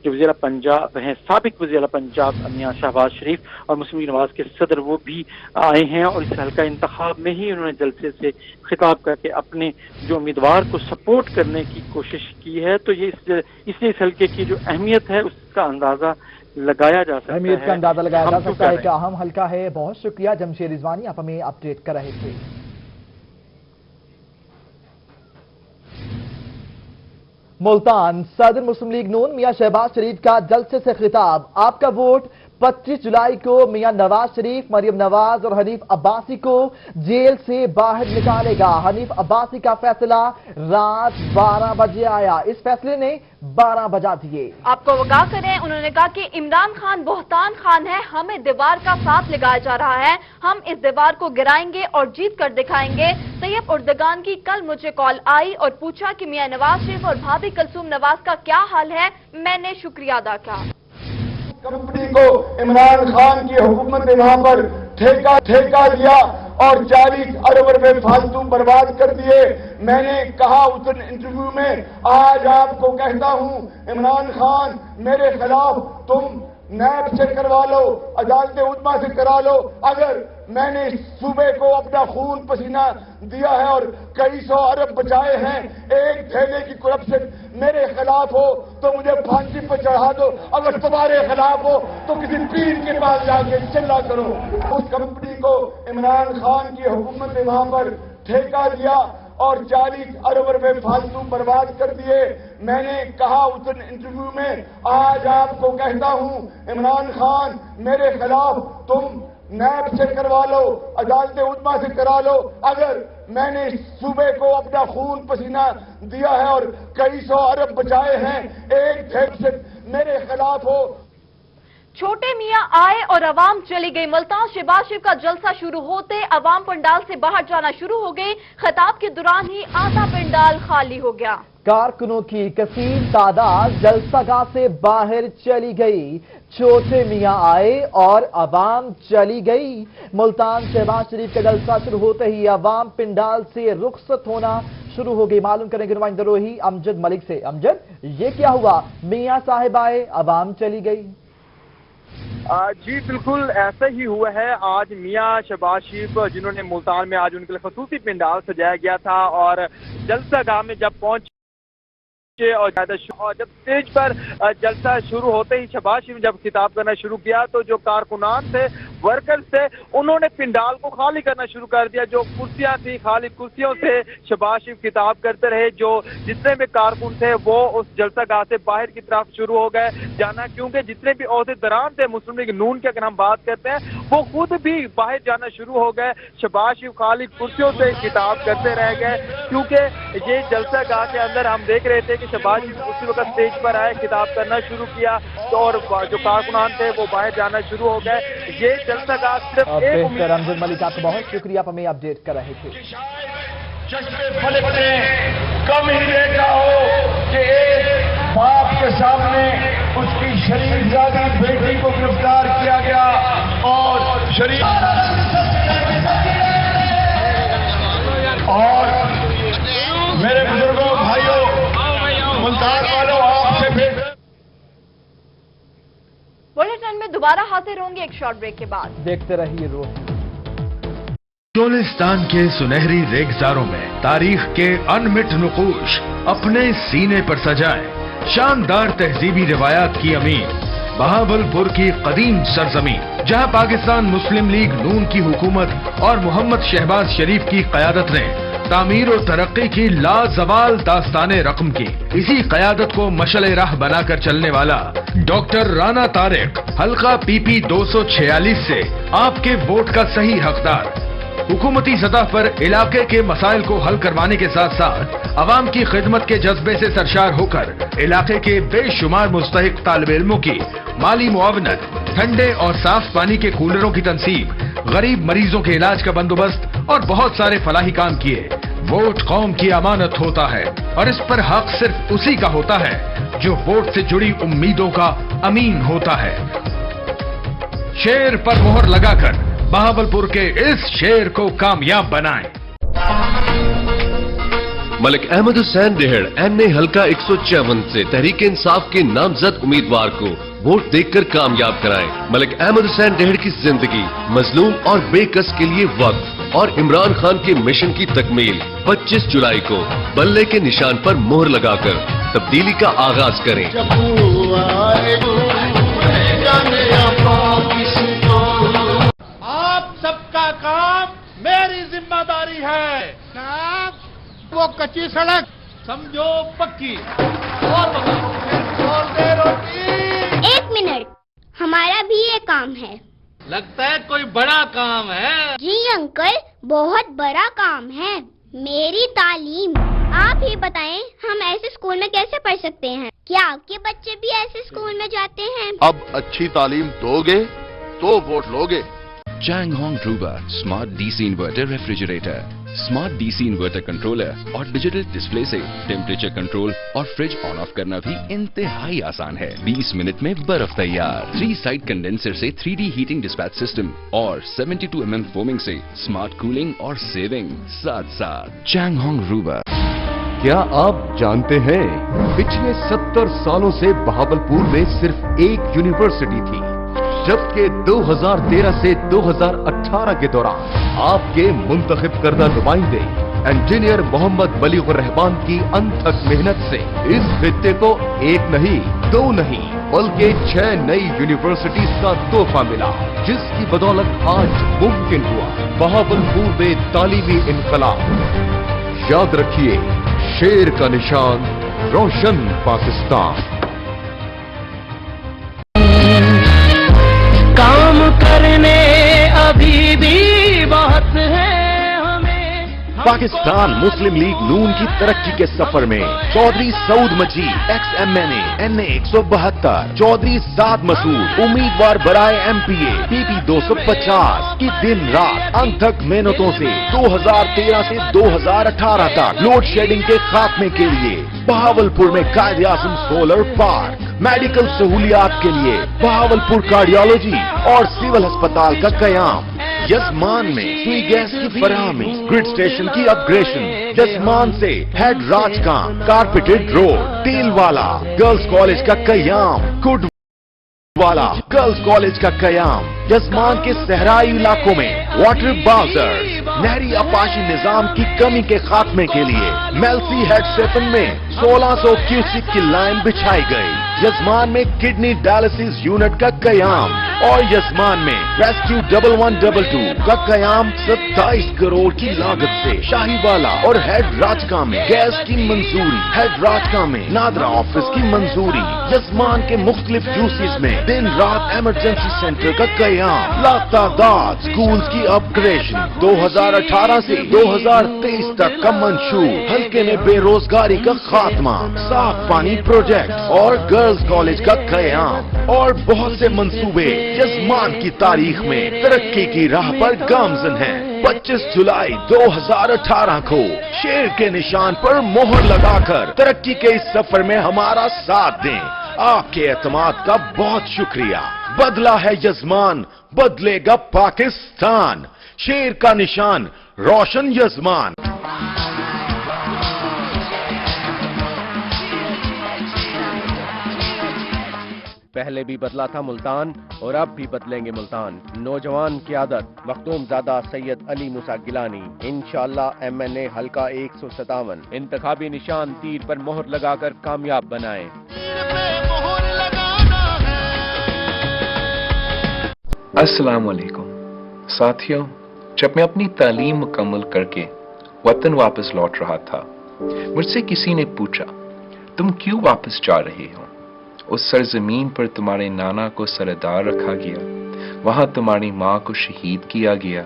जो वज़ीर पंजाब हैं, साबिक वज़ीर पंजाब मियां शहबाज शरीफ और मुस्लिम नवाज के सदर, वो भी आए हैं, और इस हल्का इंतखाब में ही उन्होंने जलसे से खिताब करके अपने जो उम्मीदवार को सपोर्ट करने की कोशिश की है। तो ये इसलिए इस हल्के की जो अहमियत है उसका अंदाजा लगाया जा सकता है, अहमियत का अंदाजा लगाया जा सकता है कि अहम हल्का है। बहुत शुक्रिया जमशेद रिजवानी, आप हमें अपडेट कर रहे थे। मुल्तान सदर मुस्लिम लीग नून मियां शहबाज शरीफ का जलसे से खिताब, आपका वोट 25 जुलाई को मियां नवाज शरीफ, मरियम नवाज और हनीफ अब्बासी को जेल से बाहर निकालेगा। हनीफ अब्बासी का फैसला रात 12 बजे आया, इस फैसले ने 12 बजा दिए। आपको आगाह करें, उन्होंने कहा कि इमरान खान बोहतान खान है, हमें दीवार का साथ लगाया जा रहा है, हम इस दीवार को गिराएंगे और जीत कर दिखाएंगे। तैयब उर्दगान की कल मुझे कॉल आई और पूछा कि मियां नवाज शरीफ और भाभी कलसूम नवाज का क्या हाल है, मैंने शुक्रिया अदा किया। कंपनी को इमरान खान की हुकूमत ने वहां पर ठेका लिया और 40 अरब रुपए फालतू बर्बाद कर दिए। मैंने कहा उस इंटरव्यू में, आज आपको कहता हूं इमरान खान, मेरे खिलाफ तुम नैब से करवा लो, अदालत उद्मा से करा लो। अगर मैंने सूबे को अपना खून पसीना दिया है और कई सौ अरब बचाए हैं, एक थैले की करप्शन मेरे खिलाफ हो तो मुझे फांसी पर चढ़ा दो, अगर तुम्हारे खिलाफ हो तो किसी पीर के पास जाके चिल्ला करो। उस कंपनी को इमरान खान की हुकूमत ने वहां पर ठेका लिया और 40 अरब रुपए फालतू बर्बाद कर दिए। मैंने कहा उस इंटरव्यू में, आज आपको कहता हूं इमरान खान, मेरे खिलाफ तुम नैब से करवा लो, अदालत उद्मा से करा लो। अगर मैंने सूबे को अपना खून पसीना दिया है और कई सौ अरब बचाए हैं, एक थैले से मेरे खिलाफ हो। छोटे मियां आए और अवाम चली गई। मुल्तान शहबाज शरीफ का जलसा शुरू होते अवाम पंडाल से बाहर जाना शुरू हो गई। खिताब के दौरान ही आधा पंडाल खाली हो गया। कारकुनों की कसीर तादाद जलसागाह से बाहर चली गई। छोटे मियां आए और अवाम चली गई। मुल्तान शहबाज शरीफ का जलसा शुरू होते ही अवाम पंडाल से रुखसत होना शुरू हो गई। मालूम करेंगे नुमाइंदा रोही अमजद मलिक से। अमजद, ये क्या हुआ? मियां साहिब आए, अवाम चली गई। जी बिल्कुल ऐसा ही हुआ है। आज मियां शहबाज शरीफ जिन्होंने मुल्तान में आज उनके लिए खसूसी पंडाल सजाया गया था, और जलसागाह में जब पहुंचे और जब स्टेज पर जलसा शुरू होते ही शहबाज शरीफ जब खिताब करना शुरू किया तो जो कारकुनान थे, वर्कर्स थे, उन्होंने पंडाल को खाली करना शुरू कर दिया। जो कुर्सियां थी, खाली कुर्सियों से शहबाज शरीफ खिताब करते रहे। जो जितने भी कारकुन थे वो उस जलसागाह से बाहर की तरफ शुरू हो गए जाना, क्योंकि जितने भी ओहदेदारान थे मुस्लिम लीग नून के, अगर हम बात करते हैं, वो खुद भी बाहर जाना शुरू हो गए। शहबाज शरीफ खाली कुर्सियों से खिताब करते रह गए, क्योंकि ये जलसागाह के अंदर हम देख रहे थे शहबाज उसी वक्त स्टेज पर आए, खिताब करना शुरू किया, तो और जो कारकुनान थे वो बाहर जाना शुरू हो गए। ये जलसागाह सिर्फ बेहतर अमजद मलिक, आपका बहुत शुक्रिया, आप हमें अपडेट कर रहे थे। चश्मे फलक ने कम ही देखा हो कि एक बाप के सामने उसकी शरीफजादी बेटी को गिरफ्तार किया गया शरीफ और मेरे बुजुर्गों, भाइयों, मुल्तान वालों, आपसे फिर बुलेटिन में दोबारा हाजिर होंगे एक शॉर्ट ब्रेक के बाद। देखते रहिए रोशनी। चोलिस्तान के सुनहरी रेगजारों में तारीख के अनमिट नुकूश अपने सीने पर सजाए शानदार तहजीबी रिवायात की अमीर बहावलपुर की कदीम सरजमीन, जहां पाकिस्तान मुस्लिम लीग नून की हुकूमत और मोहम्मद शहबाज शरीफ की क़यादत ने तामीर और तरक्की की लाजवाल दास्ताने रकम की। इसी क़यादत को मशले राह बनाकर चलने वाला डॉक्टर राना तारिक हल्का PP 246 से आपके वोट का सही हकदार, हुकूमती सतह पर इलाके के मसाइल को हल करवाने के साथ साथ अवाम की खिदमत के जज्बे से सरशार होकर इलाके के बेशुमार मुस्तहिक तालिब इल्मों की माली मुआवनत, ठंडे और साफ पानी के कूलरों की तनसीब, गरीब मरीजों के इलाज का बंदोबस्त और बहुत सारे फलाही काम किए। वोट कौम की अमानत होता है और इस पर हक सिर्फ उसी का होता है जो वोट से जुड़ी उम्मीदों का अमीन होता है। शेर पर मोहर लगाकर बहावलपुर के इस शेर को कामयाब बनाएं। मलिक अहमद हुसैन डेहड़ NA हल्का 154 से तहरीक इंसाफ के नामजद उम्मीदवार को वोट देकर कामयाब कराएं। मलिक अहमद हुसैन डेहड़ की जिंदगी मजलूम और बेकस के लिए वक्त और इमरान खान के मिशन की तकमील 25 जुलाई को बल्ले के निशान पर मोहर लगाकर तब्दीली का आगाज करें। आप सबका काम मेरी जिम्मेदारी है। वो कच्ची सड़क समझो पक्की और दे रोटी। 1 मिनट, हमारा भी ये काम है। लगता है कोई बड़ा काम है। जी अंकल, बहुत बड़ा काम है। मेरी तालीम। आप ही बताएं, हम ऐसे स्कूल में कैसे पढ़ सकते हैं? क्या आपके बच्चे भी ऐसे स्कूल में जाते हैं? अब अच्छी तालीम दोगे तो वोट लोगे। Changhong Druba smart DC inverter refrigerator, smart DC inverter controller और डिजिटल डिस्प्ले से टेम्परेचर कंट्रोल और फ्रिज ऑन ऑफ करना भी इंतहाई आसान है। 20 मिनट में बर्फ तैयार। 3 साइड कंडेंसर से 3D हीटिंग डिस्पैच सिस्टम और 72 mm फोमिंग से स्मार्ट कूलिंग और सेविंग साथ साथ। Changhong Druba। क्या आप जानते हैं, पिछले 70 सालों से बहावलपुर में सिर्फ एक यूनिवर्सिटी थी, जबकि 2013 से 2018 के दौरान आपके मुंतखब करदा नुमाइंदे इंजीनियर मोहम्मद बलीगुर रहमान की अनथक मेहनत से इस खित्ते को 1 नहीं 2 नहीं बल्कि 6 नई यूनिवर्सिटीज का तोहफा मिला, जिसकी बदौलत आज मुमकिन हुआ बहावलपुर में तालीमी इनकलाब। याद रखिए, शेर का निशान, रोशन पाकिस्तान। काम करने अभी भी बहुत है हमें। पाकिस्तान मुस्लिम लीग नून की तरक्की के सफर में चौधरी सऊद मजीद ex-MNA NA 172, चौधरी साद मसूद उम्मीदवार बराए MPA PP 250 की दिन रात अनथक मेहनतों से 2013 से 2018 तक लोड शेडिंग के खात्मे के लिए बहावलपुर में कायदे आज़म सोलर पार्क, मेडिकल सहूलियात के लिए बहावलपुर कार्डियोलॉजी और सिविल अस्पताल का कयाम, जसमान में सुई गैस की फराहमी, ग्रिड स्टेशन की अपग्रेडेशन, जसमान से head Rajkan, carpeted road, Telwala girls college का कयाम, कुड वाला गर्ल्स कॉलेज का कयाम, जसमान के सहराई इलाकों में वाटर बाउजर, नहरी अपाशी निजाम की कमी के खात्मे के लिए मेल्सी हेड सेपन में 1600 क्यूसिक की लाइन बिछाई गई, जसमान में किडनी डायलिसिस यूनिट का कयाम और जसमान में रेस्क्यू 1122 का कयाम 27 करोड़ की लागत से शाहीवाला और हेड राजका में गैस की मंजूरी, हेड राजका में नादरा ऑफिस की मंजूरी, जसमान के मुख्तलिफ यूसीज में दिन रात इमरजेंसी सेंटर का कयाम, लातादाद स्कूल की अपग्रेडेशन, 2018 से 2023 तक का मंशूर, हल्के में बेरोजगारी का खात्मा, साफ पानी प्रोजेक्ट और गर्ल्स कॉलेज का कयाम और बहुत से मंसूबे जसमान की तारीख में तरक्की की राह पर गामजन हैं। 25 जुलाई 2018 को शेर के निशान पर मोहर लगाकर तरक्की के इस सफर में हमारा साथ दें। आपके एतमाद का बहुत शुक्रिया। बदला है यजमान, बदलेगा पाकिस्तान। शेर का निशान, रोशन यजमान। पहले भी बदला था मुल्तान और अब भी बदलेंगे मुल्तान। नौजवान क़यादत मखदूमजादा सैयद अली मूसा गिलानी, इंशाअल्लाह MNA हल्का 157। इंतखाबी निशान तीर पर मोहर लगाकर कामयाब बनाएं। अस्सलाम वालेकुम साथियों, जब मैं अपनी तालीम मुकम्मल करके वतन वापस लौट रहा था, मुझसे किसी ने पूछा, तुम क्यों वापस जा रहे हो? उस सरजमीन पर तुम्हारे नाना को सरदार रखा गया, वहां तुम्हारी माँ को शहीद किया गया।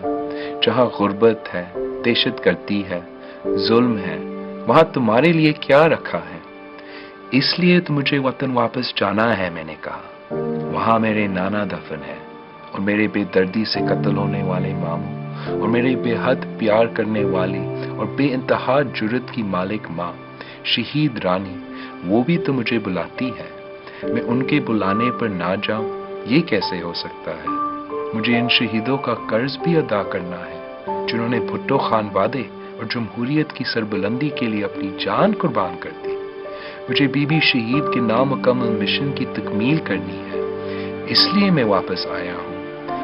जहां गुर्बत है, दहशतगर्दी है, जुल्म है, वहां तुम्हारे लिए क्या रखा है? इसलिए तो मुझे वतन वापस जाना है, मैंने कहा। वहां मेरे नाना दफन है और मेरे बेदर्दी से कत्ल होने वाले मामू और मेरे बेहद प्यार करने वाली और बेइंतहा जुर्रत की मालिक माँ शहीद रानी, वो भी तो मुझे बुलाती है। मैं उनके बुलाने पर ना जाऊं, ये कैसे हो सकता है? मुझे इन शहीदों का कर्ज भी अदा करना है, जिन्होंने भुट्टो खान वादे और जमहूरियत की सरबुलंदी के लिए अपनी जान कुर्बान कर दी। मुझे बीबी शहीद के नामुकम्मल मिशन की तकमील करनी है, इसलिए मैं वापस आया हूँ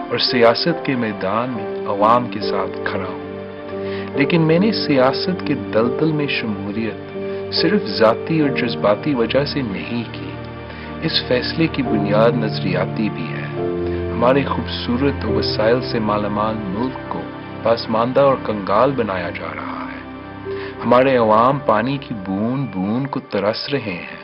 और सियासत के मैदान में अवाम के साथ खड़ा हूँ। लेकिन मैंने सियासत के दलदल में शमूलियत सिर्फ जाती और जज्बाती वजह से नहीं की। इस फैसले की बुनियाद नजरियाती भी है। हमारे खूबसूरत और वसाइल से मालामाल मुल्क को पासमानदा और कंगाल बनाया जा रहा है। हमारे अवाम पानी की बूंद बूंद को तरस रहे हैं।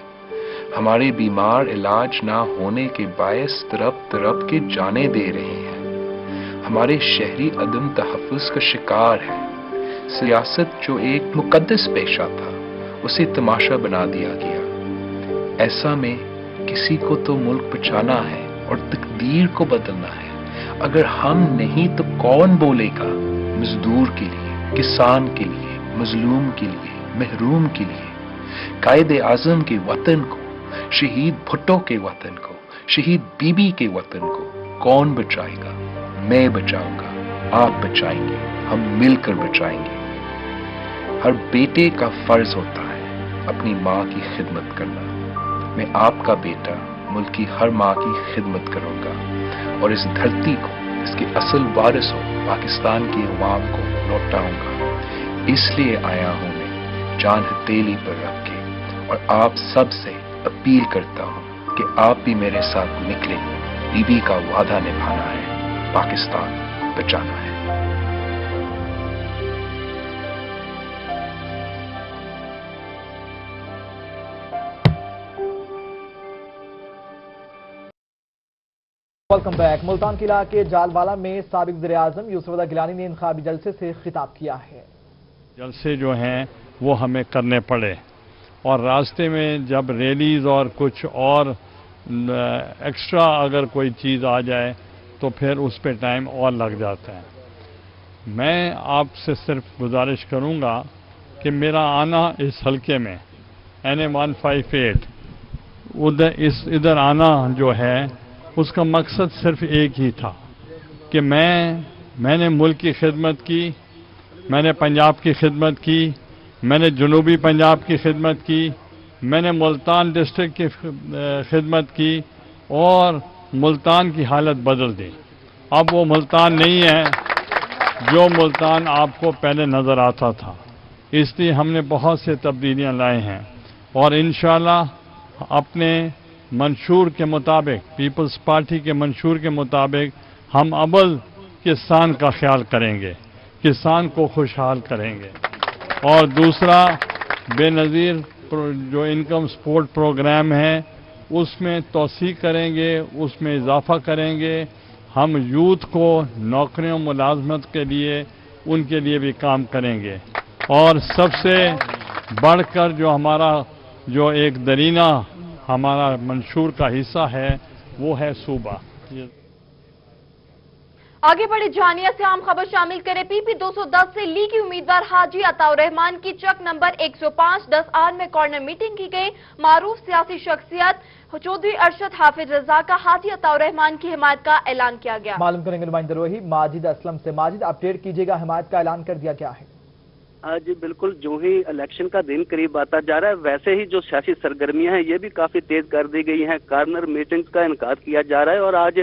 हमारे बीमार इलाज ना होने के बायस तरफ तरफ के जाने दे रहे हैं। हमारे शहरी अदम तहफ़्फ़ुज़ का शिकार है। सियासत जो एक मुकद्दस पेशा था, उसे तमाशा बना दिया गया। ऐसा में किसी को तो मुल्क बचाना है और तकदीर को बदलना है। अगर हम नहीं तो कौन बोलेगा? मजदूर के लिए, किसान के लिए, मजलूम के लिए, महरूम के लिए, कायदे आजम के वतन को, शहीद भुट्टो के वतन को, शहीद बीबी के वतन को कौन बचाएगा? मैं बचाऊंगा, आप बचाएंगे, हम मिलकर बचाएंगे। हर बेटे का फर्ज होता है अपनी माँ की खिदमत करना। मैं आपका बेटा मुल्क की हर माँ की खिदमत करूंगा और इस धरती को इसके असल वारिसों पाकिस्तान की अवाम को लौटाऊंगा। इसलिए आया हूं मैं जान हथेली पर रख के और आप सब से अपील करता हूं कि आप भी मेरे साथ निकले। बीबी का वादा निभाना है, पाकिस्तान बचाना है। Welcome back. मुल्तान के इलाके जालवाला में साबिक वज़ीर-ए-आज़म यूसुफ रज़ा गिलानी ने इंतखाबी जलसे से खिताब किया है। जलसे जो हैं वो हमें करने पड़े और रास्ते में जब रैलीज और कुछ और एक्स्ट्रा अगर कोई चीज़ आ जाए तो फिर उस पर टाइम और लग जाता है। मैं आपसे सिर्फ गुजारिश करूंगा कि मेरा आना इस हलके में NA 158 इधर आना जो है उसका मकसद सिर्फ एक ही था कि मैंने मुल्क की खिदमत की, मैंने पंजाब की खिदमत की, मैंने जनूबी पंजाब की खिदमत की, मैंने मुल्तान डिस्ट्रिक्ट की खिदमत की और मुल्तान की हालत बदल दी। अब वो मुल्तान नहीं है जो मुल्तान आपको पहले नज़र आता था। इसलिए हमने बहुत से तब्दीलियां लाए हैं और इंशाअल्लाह अपने मंशूर के मुताबिक, पीपल्स पार्टी के मंशूर के मुताबिक हम अव्वल किसान का ख्याल करेंगे, किसान को खुशहाल करेंगे और दूसरा बेनज़ीर जो इनकम सपोर्ट प्रोग्राम है उसमें तौसीक़ करेंगे, उसमें इजाफा करेंगे। हम यूथ को नौकरियों मुलाजमत के लिए उनके लिए भी काम करेंगे और सबसे बढ़कर जो हमारा जो एक दरीना हमारा मंशूर का हिस्सा है वो है सूबा। आगे बढ़े जानिया से आम खबर शामिल करें। पीपी 210 से लीगी उम्मीदवार हाजी अताउर रहमान की चक नंबर 105-10 में कॉर्नर मीटिंग की गई। मारूफ सियासी शख्सियत चौधरी अरशद हाफिज रजा का हाजी अताउर रहमान की हिमायत का ऐलान किया गया। मालूम करेंगे नुमाइंदा रोही माजिद असलम से। माजिद, अपडेट कीजिएगा, हिमायत का ऐलान कर दिया गया है। जी बिल्कुल, जो ही इलेक्शन का दिन करीब आता जा रहा है वैसे ही जो सियासी सरगर्मियां हैं ये भी काफी तेज कर दी गई हैं। कार्नर मीटिंग्स का इनकाद किया जा रहा है और आज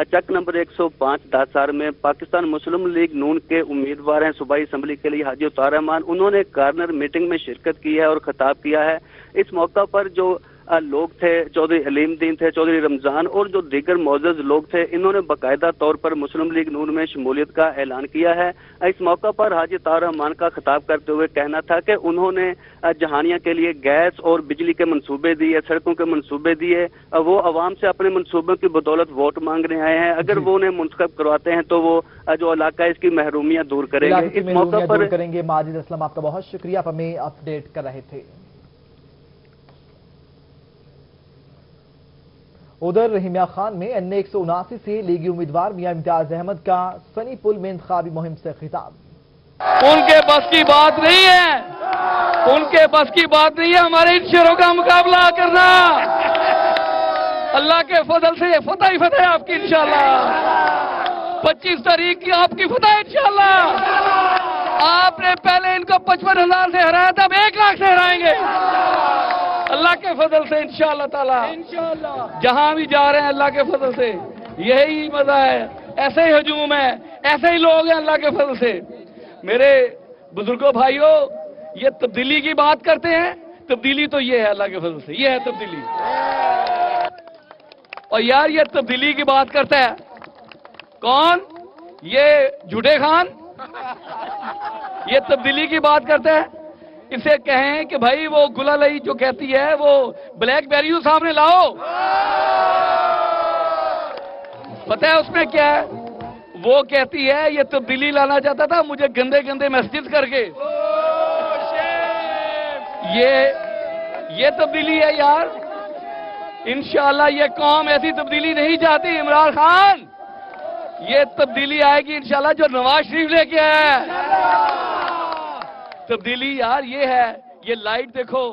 चक नंबर 105-10 में पाकिस्तान मुस्लिम लीग नून के उम्मीदवार हैं सूबाई असम्बली के लिए हाजी अताउर रहमान, उन्होंने कार्नर मीटिंग में शिरकत की है और खिताब किया है। इस मौका पर जो लोग थे, चौधरी अलीम दीन थे, चौधरी रमजान और जो दीगर मोअज़्ज़ज़ लोग थे, इन्होंने बाकायदा तौर पर मुस्लिम लीग नून में शमूलियत का ऐलान किया है। इस मौका पर हाजी अताउर रहमान का खिताब करते हुए कहना था कि उन्होंने जहानिया के लिए गैस और बिजली के मंसूबे दिए, सड़कों के मंसूबे दिए, वो अवाम से अपने मंसूबों की बदौलत वोट मांगने आए हैं। अगर वो उन्हें मुंतखब करवाते हैं तो वो जो इलाका है इसकी महरूमियां दूर करेंगे। इस मौका पर करेंगे। माजिद असलम, आपका बहुत शुक्रिया, आप हमें अपडेट कर रहे थे। उधर रहीमिया खान में NA 179 से लीगी उम्मीदवार मियां इम्तियाज अहमद का सनी पुल में इंतखाबी मुहिम से खिताब। उनके बस की बात नहीं है, उनके बस की बात नहीं है हमारे इन शेरों का मुकाबला करना। अल्लाह के फजल से फतह ही फतह आपकी इंशाल्लाह। 25 तारीख की आपकी फतह इंशाल्लाह। आपने पहले इनको 55,000 से हराया था, अब 1 लाख से हराएंगे अल्लाह के फजल से इंशाअल्लाह ताला। जहां भी जा रहे हैं अल्लाह के फजल से यही मजा है, ऐसे ही हजूम है, ऐसे ही लोग हैं अल्लाह के फजल से। मेरे बुजुर्गों भाइयों, ये तब्दीली की बात करते हैं, तब्दीली तो ये है अल्लाह के फजल से, ये है तब्दीली। और यार ये तब्दीली की बात करता है कौन? ये झूठे खान, ये तब्दीली की बात करता है। इसे कहें कि भाई वो गुलालई जो कहती है वो ब्लैकबेरी सामने लाओ, पता है उसमें क्या है? वो कहती है ये तब्दीली लाना चाहता था मुझे गंदे गंदे मैसेज करके। ये तब्दीली है यार। इंशाअल्लाह ये कौम ऐसी तब्दीली नहीं चाहती इमरान खान, ये तब्दीली आएगी इंशाअल्लाह जो नवाज शरीफ लेके आया है। तब्दीली यार ये है, ये लाइट देखो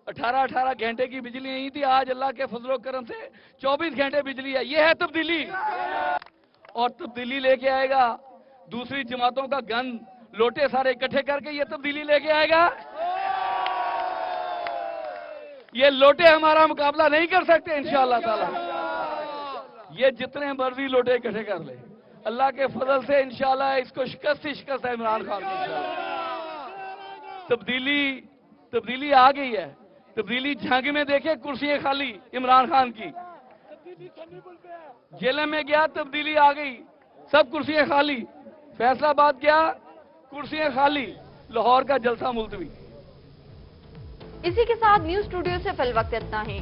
18 घंटे की बिजली नहीं थी, आज अल्लाह के फजलो करम से 24 घंटे बिजली है, ये है तब्दीली। और तब्दीली लेके आएगा दूसरी जमातों का गन लोटे सारे इकट्ठे करके, ये तब्दीली लेके आएगा। ये लोटे हमारा मुकाबला नहीं कर सकते इंशाअल्लाह ताला। ये जितने मर्जी लोटे इकट्ठे कर ले, अल्लाह के फजल से इंशाअल्लाह इसको शिकस्त ही शिकस्त है इमरान खान को। तब्दीली आ गई है। तब्दीली झांकी में देखे कुर्सियां खाली इमरान खान की, जेल में गया तब्दीली आ गई, सब कुर्सियां खाली। फैसलाबाद गया कुर्सियां खाली, लाहौर का जलसा मुलतवी। इसी के साथ न्यूज स्टूडियो से फिल वक्त इतना ही।